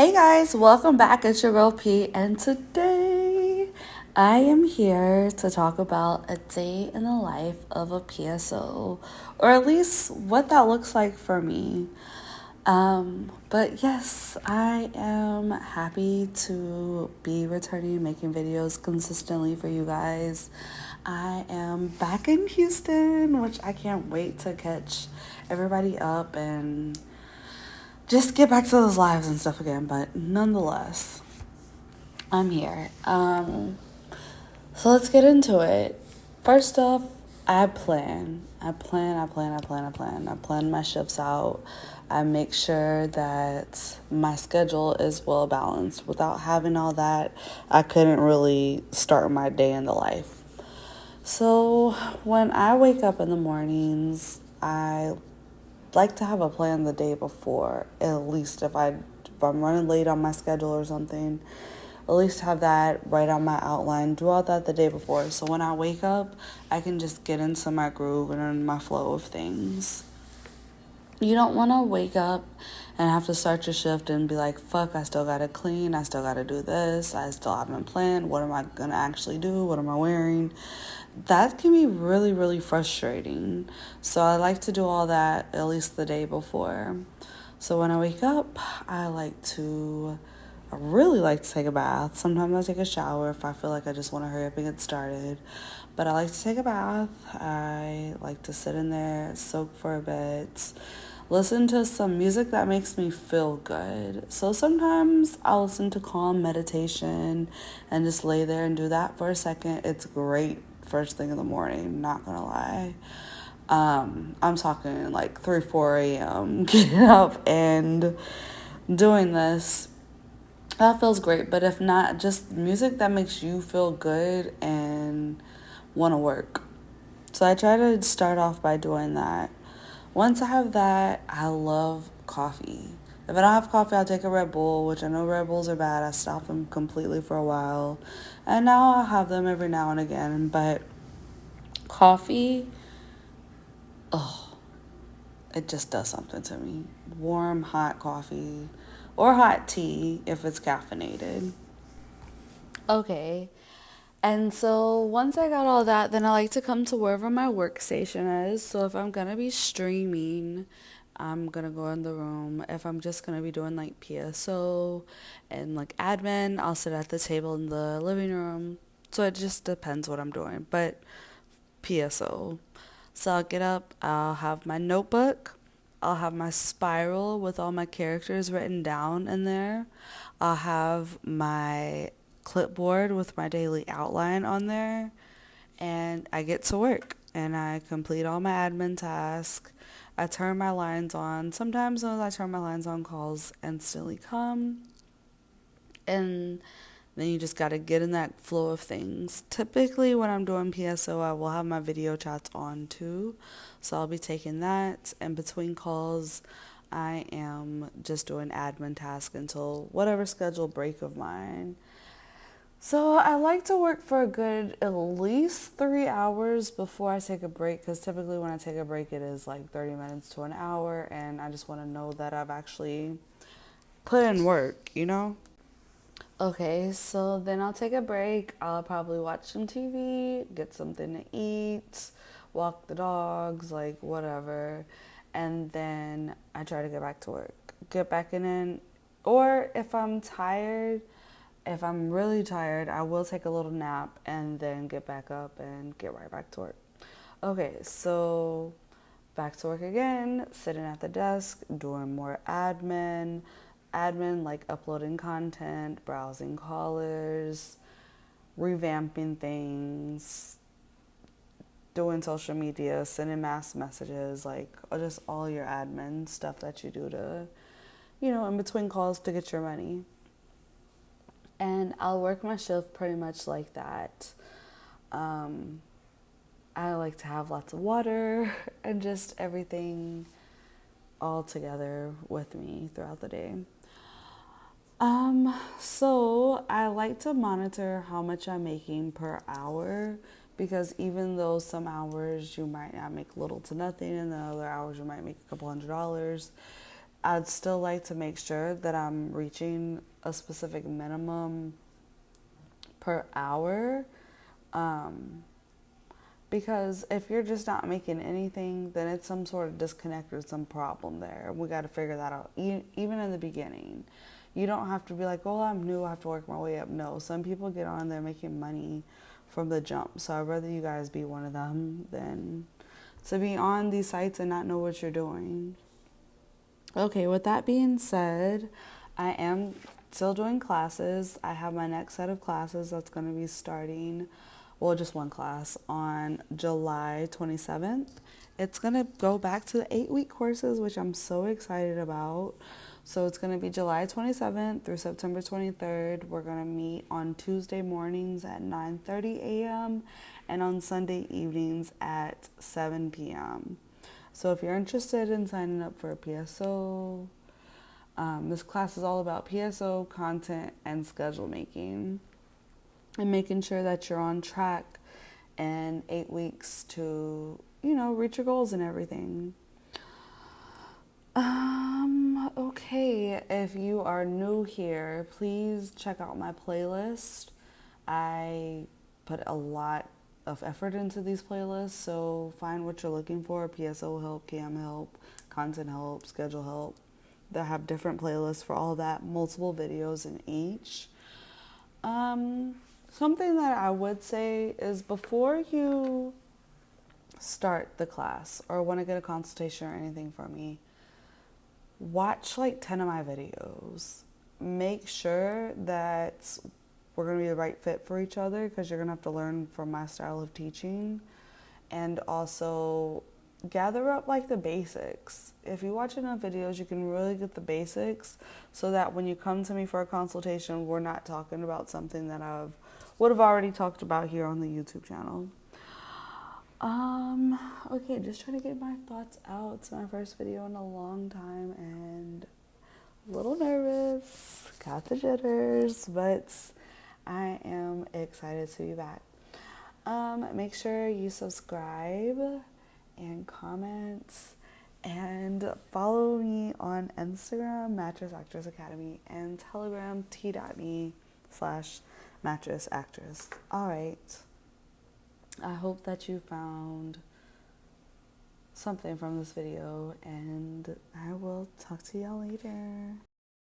Hey guys, welcome back. It's your girl P, and today I am here to talk about a day in the life of a PSO, or at least what that looks like for me. But yes, I am happy to be returning making videos consistently for you guys. I am back in Houston, which I can't wait to catch everybody up and just get back to those lives and stuff again. But nonetheless, I'm here. So let's get into it. First off, I plan. I plan my shifts out. I make sure that my schedule is well balanced. Without having all that, I couldn't really start my day in the life. So when I wake up in the mornings, I like to have a plan the day before. At least if I'm running late on my schedule or something, at least have that right on my outline. Do all that the day before. So when I wake up, I can just get into my groove and in my flow of things. You don't want to wake up and have to start your shift and be like, fuck, I still got to clean. I still got to do this. I still haven't planned. What am I going to actually do? What am I wearing? That can be really, really frustrating. So I like to do all that at least the day before. So when I wake up, I really like to take a bath. Sometimes I take a shower if I feel like I just want to hurry up and get started. But I like to take a bath. I like to sit in there, soak for a bit, listen to some music that makes me feel good. So sometimes I'll listen to calm meditation and just lay there and do that for a second. It's great first thing in the morning, not gonna lie. I'm talking like 3, 4 a.m. getting up and doing this. That feels great, but if not, just music that makes you feel good and want to work. So I try to start off by doing that. Once I have that, I love coffee. If I don't have coffee, I'll take a Red Bull, which I know Red Bulls are bad. I stopped them completely for a while. And now I'll have them every now and again. But coffee, oh, it just does something to me. Warm, hot coffee or hot tea if it's caffeinated. Okay. And so once I got all that, then I like to come to wherever my workstation is. So if I'm gonna be streaming, I'm gonna go in the room. If I'm just gonna be doing like PSO and like admin, I'll sit at the table in the living room. So it just depends what I'm doing. But PSO. So I'll get up, I'll have my notebook, I'll have my spiral with all my characters written down in there. I'll have my clipboard with my daily outline on there, and I get to work and I complete all my admin tasks. I turn my lines on. Sometimes when I turn my lines on, calls instantly come, and then you just got to get in that flow of things. Typically, when I'm doing PSO, I will have my video chats on too. So I'll be taking that. And between calls, I am just doing admin tasks until whatever schedule break of mine. So I like to work for a good at least 3 hours before I take a break, because typically when I take a break, it is like 30 minutes to an hour. And I just want to know that I've actually put in work, you know? Okay, so then I'll take a break. I'll probably watch some TV, get something to eat, walk the dogs, like whatever. And then I try to get back to work. Get back in. Or if I'm tired, if I'm really tired, I will take a little nap and then get back up and get right back to work. Okay, so back to work again, sitting at the desk, doing more admin like uploading content, browsing callers, revamping things, doing social media, sending mass messages, like just all your admin stuff that you do to, in between calls to get your money. And I'll work my shift pretty much like that. Um, I like to have lots of water and just everything all together with me throughout the day. So I like to monitor how much I'm making per hour, because even though some hours you might not make little to nothing and the other hours you might make a couple $100, I'd still like to make sure that I'm reaching a specific minimum per hour. Um, because if you're just not making anything, then it's some sort of disconnect or some problem there. We got to figure that out. Even in the beginning, you don't have to be like, oh, I'm new, I have to work my way up. No, some people get on there making money from the jump. So I'd rather you guys be one of them than to be on these sites and not know what you're doing. Okay, with that being said, I am still doing classes. I have my next set of classes that's going to be starting, well, just one class on July 27th. It's going to go back to the 8-week courses, which I'm so excited about. So it's going to be July 27th through September 23rd. We're going to meet on Tuesday mornings at 9:30 a.m. and on Sunday evenings at 7 p.m. So if you're interested in signing up for a PSO, this class is all about PSO content and schedule making and making sure that you're on track in 8 weeks to, reach your goals and everything. Okay, if you are new here, please check out my playlist. I put a lot of effort into these playlists, so find what you're looking for: PSO help, CAM help, content help, schedule help. They have different playlists for all that, multiple videos in each. Something that I would say is before you start the class or want to get a consultation or anything from me, watch like 10 of my videos. Make sure that we're going to be the right fit for each other, because you're going to have to learn from my style of teaching. And also gather up like the basics. If you watch enough videos, you can really get the basics, so that when you come to me for a consultation, we're not talking about something that I would have already talked about here on the YouTube channel. Okay, just trying to get my thoughts out. It's my first video in a long time and a little nervous, got the jitters, but I am excited to be back. Make sure you subscribe and comment and follow me on Instagram, Mattress Actress Academy, and Telegram, t.me/Mattress Actress. All right. I hope that you found something from this video, and I will talk to y'all later.